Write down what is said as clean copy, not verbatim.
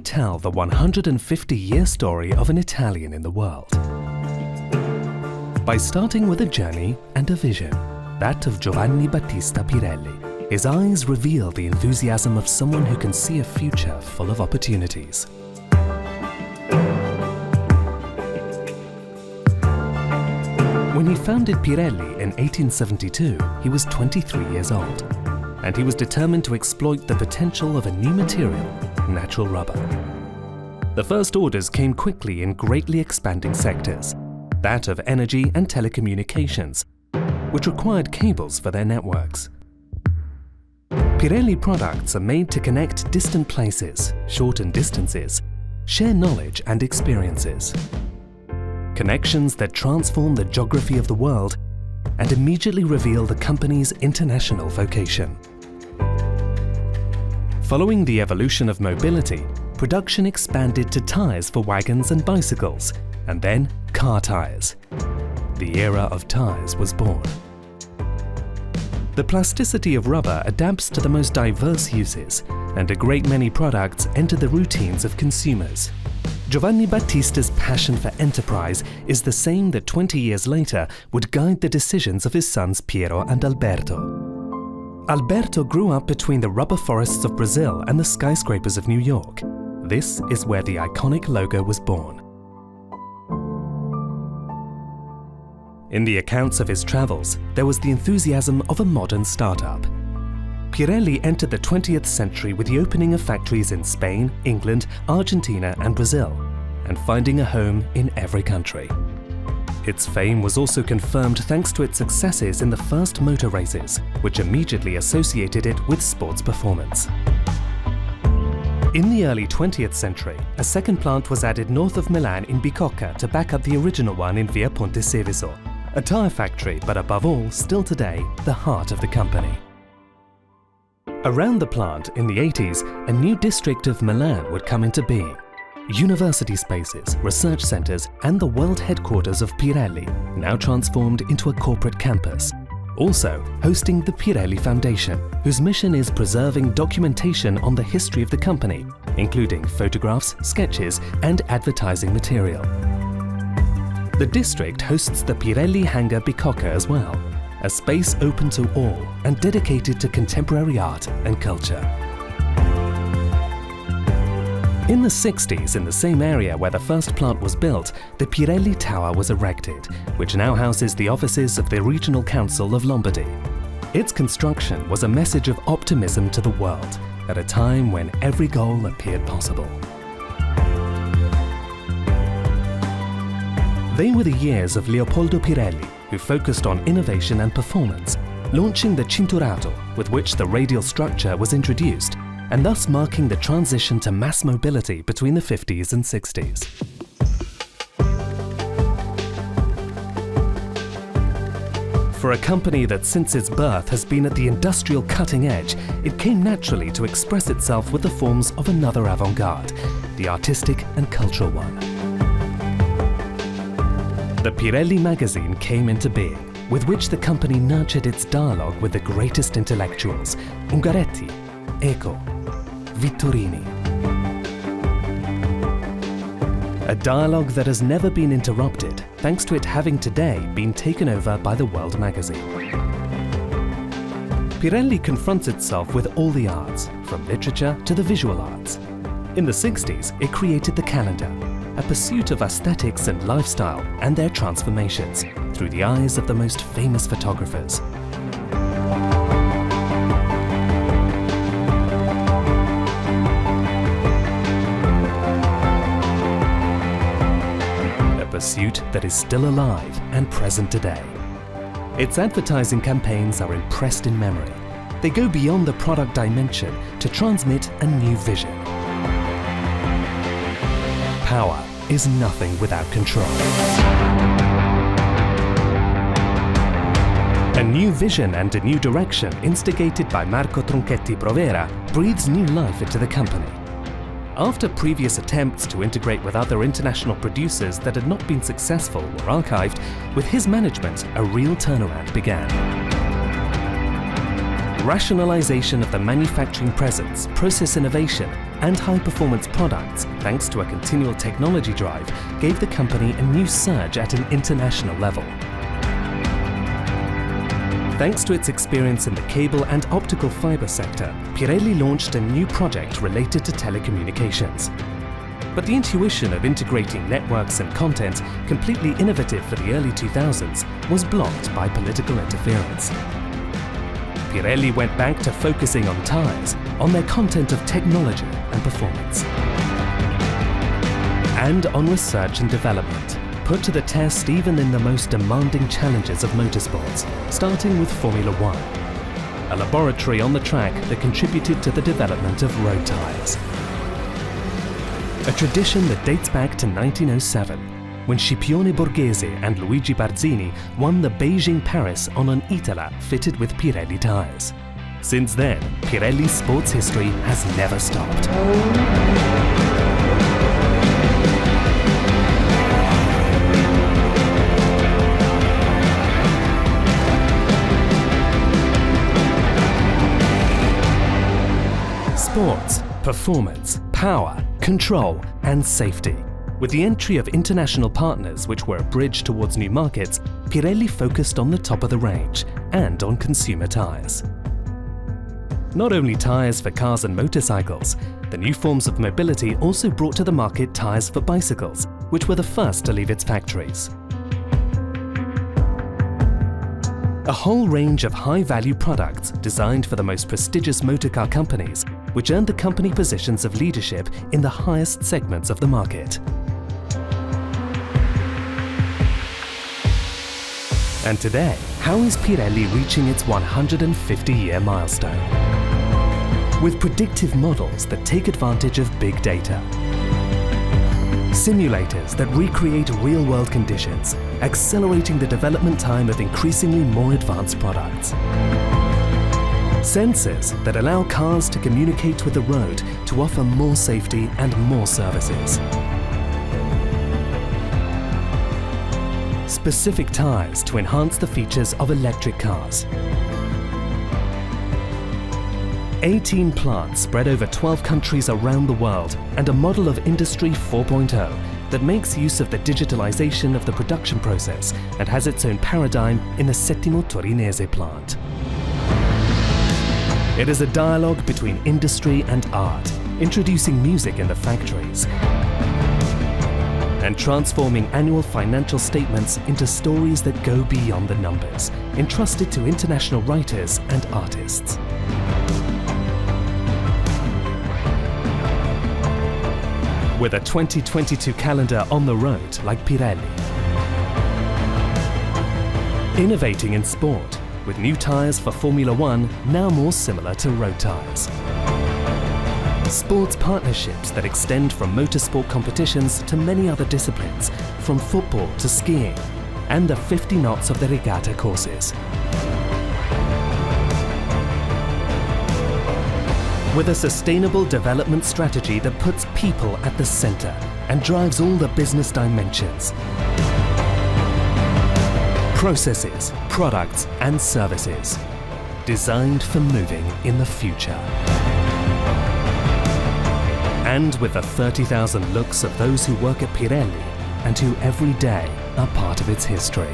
we tell the 150-year story of an Italian in the world. By starting with a journey and a vision, that of Giovanni Battista Pirelli. His eyes reveal the enthusiasm of someone who can see a future full of opportunities. When he founded Pirelli in 1872, he was 23 years old, and he was determined to exploit the potential of a new material, natural rubber. The first orders came quickly in greatly expanding sectors, that of energy and telecommunications, which required cables for their networks. Pirelli products are made to connect distant places, shorten distances, share knowledge and experiences. Connections that transform the geography of the world and immediately reveal the company's international vocation. Following the evolution of mobility, production expanded to tires for wagons and bicycles, and then car tires. The era of tires was born. The plasticity of rubber adapts to the most diverse uses, and a great many products enter the routines of consumers. Giovanni Battista's passion for enterprise is the same that 20 years later would guide the decisions of his sons Piero and Alberto. Alberto grew up between the rubber forests of Brazil and the skyscrapers of New York. This is where the iconic logo was born. In the accounts of his travels, there was the enthusiasm of a modern startup. Pirelli entered the 20th century with the opening of factories in Spain, England, Argentina and Brazil, and finding a home in every country. Its fame was also confirmed thanks to its successes in the first motor races, which immediately associated it with sports performance. In the early 20th century, a second plant was added north of Milan in Bicocca to back up the original one in Via Ponte Seviso, a tyre factory, but above all, still today, the heart of the company. Around the plant in the 80s, a new district of Milan would come into being. University spaces, research centres and the world headquarters of Pirelli, now transformed into a corporate campus. Also hosting the Pirelli Foundation, whose mission is preserving documentation on the history of the company, including photographs, sketches and advertising material. The district hosts the Pirelli Hangar Bicocca as well, a space open to all and dedicated to contemporary art and culture. In the 60s, in the same area where the first plant was built, the Pirelli Tower was erected, which now houses the offices of the Regional Council of Lombardy. Its construction was a message of optimism to the world at a time when every goal appeared possible. They were the years of Leopoldo Pirelli, who focused on innovation and performance, launching the Cinturato, with which the radial structure was introduced, and thus marking the transition to mass mobility between the 50s and 60s. For a company that since its birth has been at the industrial cutting edge, it came naturally to express itself with the forms of another avant-garde, the artistic and cultural one. The Pirelli magazine came into being, with which the company nurtured its dialogue with the greatest intellectuals, Ungaretti, Eco, Vittorini. A dialogue that has never been interrupted, thanks to it having today been taken over by the World magazine. Pirelli confronts itself with all the arts, from literature to the visual arts. In the 60s, it created the calendar, a pursuit of aesthetics and lifestyle and their transformations through the eyes of the most famous photographers. A pursuit that is still alive and present today. Its advertising campaigns are impressed in memory. They go beyond the product dimension to transmit a new vision. Power is nothing without control. A new vision and a new direction instigated by Marco Tronchetti Provera breathes new life into the company. After previous attempts to integrate with other international producers that had not been successful or archived, with his management, a real turnaround began. Rationalization of the manufacturing presence, process innovation, and high-performance products, thanks to a continual technology drive, gave the company a new surge at an international level. Thanks to its experience in the cable and optical fiber sector, Pirelli launched a new project related to telecommunications. But the intuition of integrating networks and content, completely innovative for the early 2000s, was blocked by political interference. Pirelli went back to focusing on tyres, on their content of technology and performance. And on research and development, put to the test even in the most demanding challenges of motorsports, starting with Formula One, a laboratory on the track that contributed to the development of road tyres. A tradition that dates back to 1907, when Scipione Borghese and Luigi Barzini won the Beijing-Paris on an Itala fitted with Pirelli tyres. Since then, Pirelli's sports history has never stopped. Sports, performance, power, control and safety. With the entry of international partners which were a bridge towards new markets, Pirelli focused on the top of the range and on consumer tyres. Not only tyres for cars and motorcycles, the new forms of mobility also brought to the market tyres for bicycles, which were the first to leave its factories. A whole range of high-value products designed for the most prestigious motorcar companies, which earned the company positions of leadership in the highest segments of the market. And today, how is Pirelli reaching its 150-year milestone? With predictive models that take advantage of big data, simulators that recreate real-world conditions, accelerating the development time of increasingly more advanced products. Sensors that allow cars to communicate with the road to offer more safety and more services. Specific tyres to enhance the features of electric cars. 18 plants spread over 12 countries around the world and a model of Industry 4.0 that makes use of the digitalization of the production process and has its own paradigm in the Settimo Torinese plant. It is a dialogue between industry and art, introducing music in the factories and transforming annual financial statements into stories that go beyond the numbers, entrusted to international writers and artists. With a 2022 calendar on the road like Pirelli. Innovating in sport, with new tyres for Formula One now more similar to road tyres. Sports partnerships that extend from motorsport competitions to many other disciplines, from football to skiing, and the 50 knots of the regatta courses. With a sustainable development strategy that puts people at the center and drives all the business dimensions. Processes, products and services designed for moving in the future. And with the 30,000 looks of those who work at Pirelli and who every day are part of its history.